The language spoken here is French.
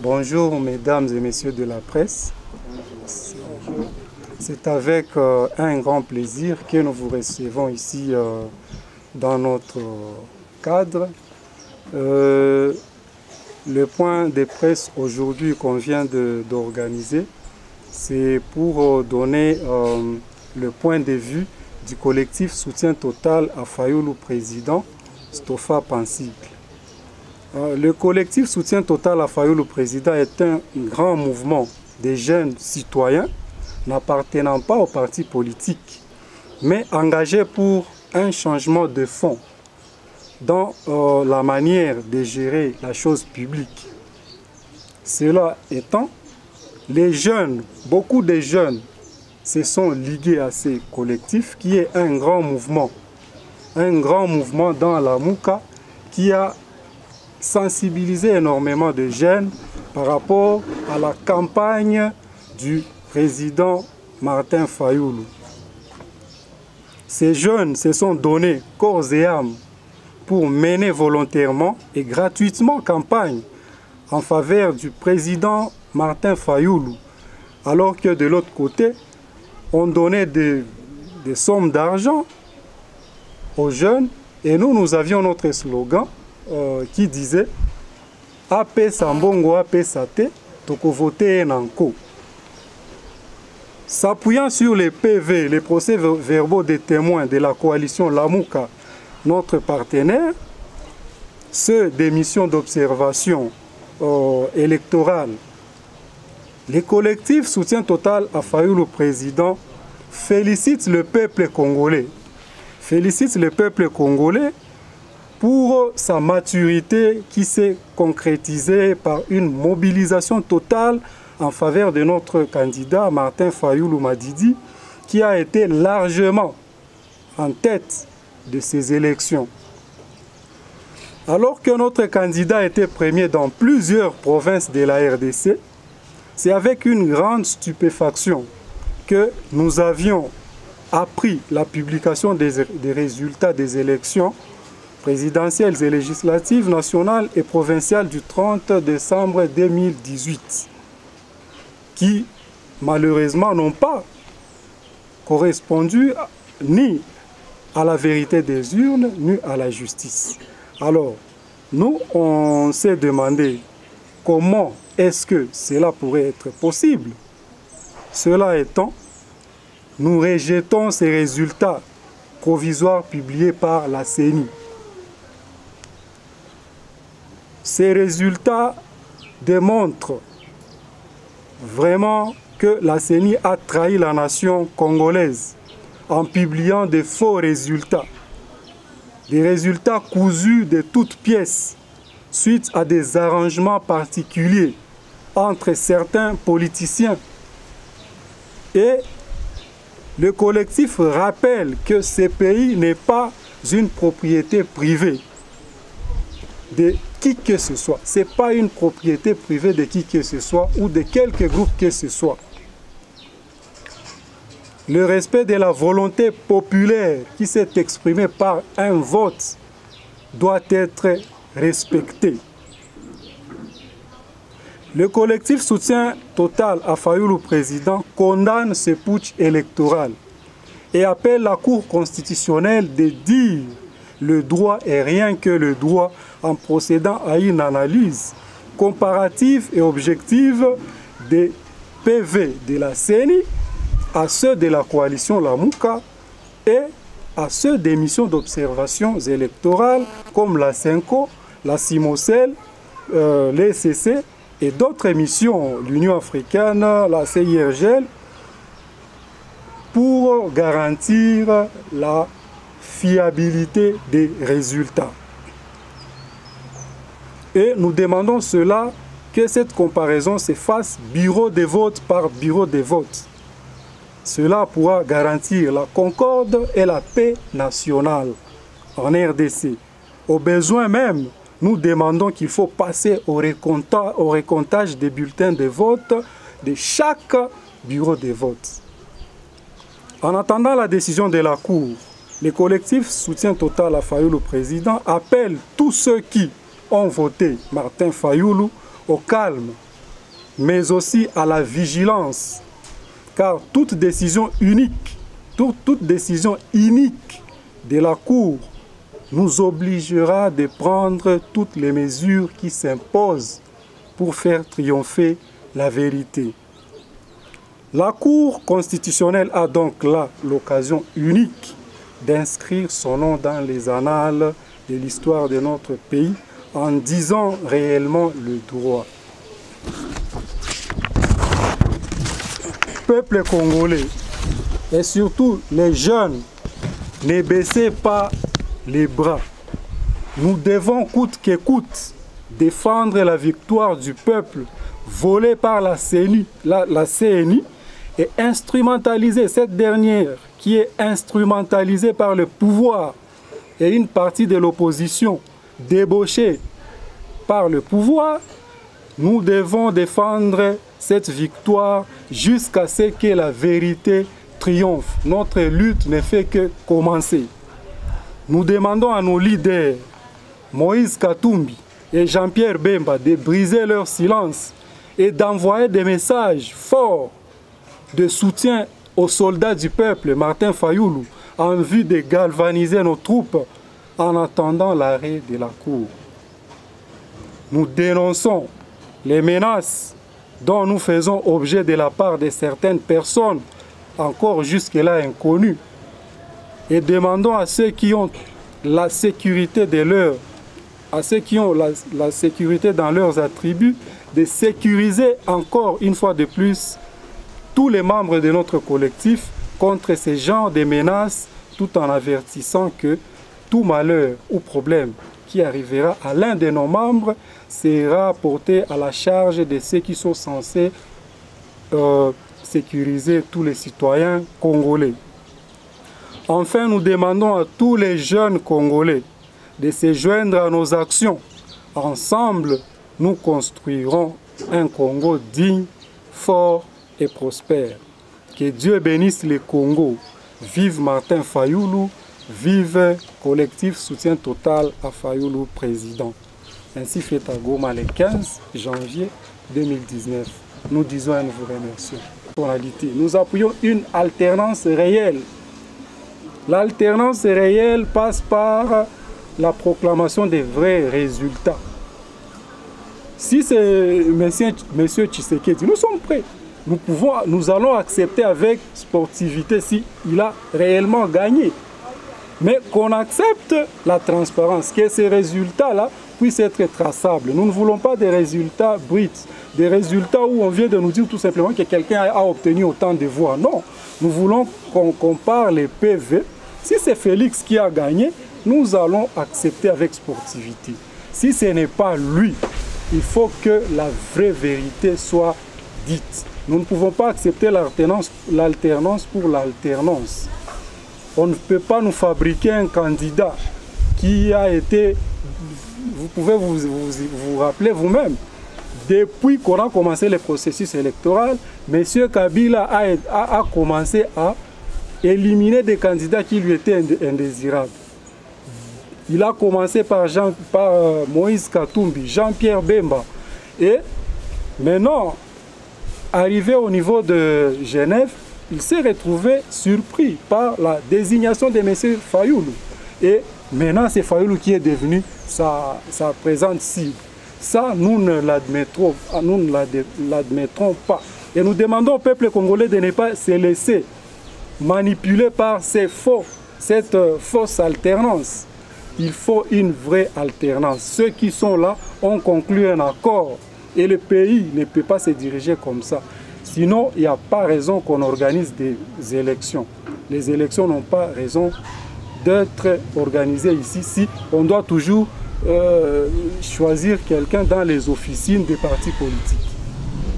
Bonjour mesdames et messieurs de la presse. C'est avec un grand plaisir que nous vous recevons ici dans notre cadre. Le point de presse aujourd'hui qu'on vient d'organiser, c'est pour donner le point de vue du collectif Soutien Total à Fayulu Président, Stofa Pansicle. Le collectif Soutien Total à Fayulu Président est un grand mouvement de jeunes citoyens n'appartenant pas aux partis politiques, mais engagés pour un changement de fond dans la manière de gérer la chose publique. Cela étant, les jeunes, beaucoup de jeunes se sont ligués à ces collectifs qui est un grand mouvement dans la Mouka qui a sensibilisé énormément de jeunes par rapport à la campagne du président Martin Fayulu. Ces jeunes se sont donnés corps et âme pour mener volontairement et gratuitement campagne en faveur du président Martin Fayulu, alors que de l'autre côté, on donnait des sommes d'argent aux jeunes et nous avions notre slogan qui disait « Ape Sambongo, Ape Sate, Toko voter Nanko ». S'appuyant sur les PV, les procès-verbaux des témoins de la coalition Lamouka, notre partenaire, ceux des missions d'observation électorale, les collectifs Soutien Total à Fayulu Président félicitent le peuple congolais. Félicite le peuple congolais pour sa maturité qui s'est concrétisée par une mobilisation totale en faveur de notre candidat Martin Fayulu Madidi, qui a été largement en tête de ces élections. Alors que notre candidat était premier dans plusieurs provinces de la RDC, c'est avec une grande stupéfaction que nous avions appris la publication des résultats des élections présidentielles et législatives nationales et provinciales du 30 décembre 2018, qui malheureusement n'ont pas correspondu ni à la vérité des urnes, ni à la justice. Alors, nous, on s'est demandé comment est-ce que cela pourrait être possible. Cela étant, nous rejetons ces résultats provisoires publiés par la CENI. Ces résultats démontrent vraiment que la CENI a trahi la nation congolaise en publiant de faux résultats. Des résultats cousus de toutes pièces suite à des arrangements particuliers entre certains politiciens. Et le collectif rappelle que ce pays n'est pas une propriété privée de qui que ce soit. Ce n'est pas une propriété privée de qui que ce soit ou de quelque groupe que ce soit. Le respect de la volonté populaire qui s'est exprimée par un vote doit être respecté. Le collectif Soutien Total à Fayulu Président condamne ce putsch électoral et appelle la Cour constitutionnelle de dire le droit et rien que le droit en procédant à une analyse comparative et objective des PV de la CENI à ceux de la coalition Lamouka et à ceux des missions d'observation électorales comme la CENCO, la CIMOCEL, l'ECC et d'autres missions, l'Union africaine, la CIRGL, pour garantir la fiabilité des résultats. Et nous demandons cela, que cette comparaison se fasse bureau de vote par bureau de vote. Cela pourra garantir la concorde et la paix nationale en RDC. Au besoin même, nous demandons qu'il faut passer au récomptage des bulletins de vote de chaque bureau de vote. En attendant la décision de la Cour, le collectif Soutien Total à Fayulu Président appelle tous ceux qui ont voté Martin Fayulu au calme mais aussi à la vigilance, car toute décision unique de la Cour nous obligera de prendre toutes les mesures qui s'imposent pour faire triompher la vérité. La Cour constitutionnelle a donc là l'occasion unique d'inscrire son nom dans les annales de l'histoire de notre pays en disant réellement le droit. Peuple congolais et surtout les jeunes, ne baissez pas les bras. Nous devons coûte que coûte défendre la victoire du peuple volée par la CNI et instrumentaliser cette dernière qui est instrumentalisée par le pouvoir et une partie de l'opposition débauchée par le pouvoir. Nous devons défendre cette victoire jusqu'à ce que la vérité triomphe. Notre lutte ne fait que commencer. Nous demandons à nos leaders, Moïse Katumbi et Jean-Pierre Bemba, de briser leur silence et d'envoyer des messages forts de soutien aux soldats du peuple, Martin Fayoulou, en vue de galvaniser nos troupes en attendant l'arrêt de la Cour. Nous dénonçons les menaces dont nous faisons objet de la part de certaines personnes encore jusque-là inconnues et demandons à ceux qui ont la sécurité la sécurité dans leurs attributs de sécuriser encore une fois de plus tous les membres de notre collectif contre ce genre de menaces, tout en avertissant que tout malheur ou problème qui arrivera à l'un de nos membres sera porté à la charge de ceux qui sont censés sécuriser tous les citoyens congolais. Enfin, nous demandons à tous les jeunes Congolais de se joindre à nos actions. Ensemble, nous construirons un Congo digne, fort et prospère. Que Dieu bénisse le Congo. Vive Martin Fayoulou, vive collectif soutien total à Fayoulou président. Ainsi fait à Goma le 15 janvier 2019. Nous disons et nous vous remercions. Nous appuyons une alternance réelle. L'alternance réelle passe par la proclamation des vrais résultats. Si c'est monsieur Tshisekedi, nous sommes prêts. Nous allons accepter avec sportivité si il a réellement gagné. Mais qu'on accepte la transparence, que ces résultats-là puissent être traçables. Nous ne voulons pas des résultats bruts, des résultats où on vient de nous dire tout simplement que quelqu'un a obtenu autant de voix. Non, nous voulons qu'on compare les PV. Si c'est Félix qui a gagné, nous allons accepter avec sportivité. Si ce n'est pas lui, il faut que la vraie vérité soit dite. Nous ne pouvons pas accepter l'alternance pour l'alternance. On ne peut pas nous fabriquer un candidat qui a été... Vous pouvez vous rappeler vous-même. Depuis qu'on a commencé le processus électoral, M. Kabila a commencé à éliminer des candidats qui lui étaient indésirables. Il a commencé par Moïse Katumbi, Jean-Pierre Bemba. Et maintenant, arrivé au niveau de Genève, il s'est retrouvé surpris par la désignation de M. Fayoulou. Et maintenant, c'est Fayoulou qui est devenu sa présente cible. Ça, nous ne l'admettrons pas. Et nous demandons au peuple congolais de ne pas se laisser manipuler par cette fausse alternance. Il faut une vraie alternance. Ceux qui sont là ont conclu un accord. Et le pays ne peut pas se diriger comme ça. Sinon, il n'y a pas raison qu'on organise des élections. Les élections n'ont pas raison d'être organisées ici. Si on doit toujours choisir quelqu'un dans les officines des partis politiques.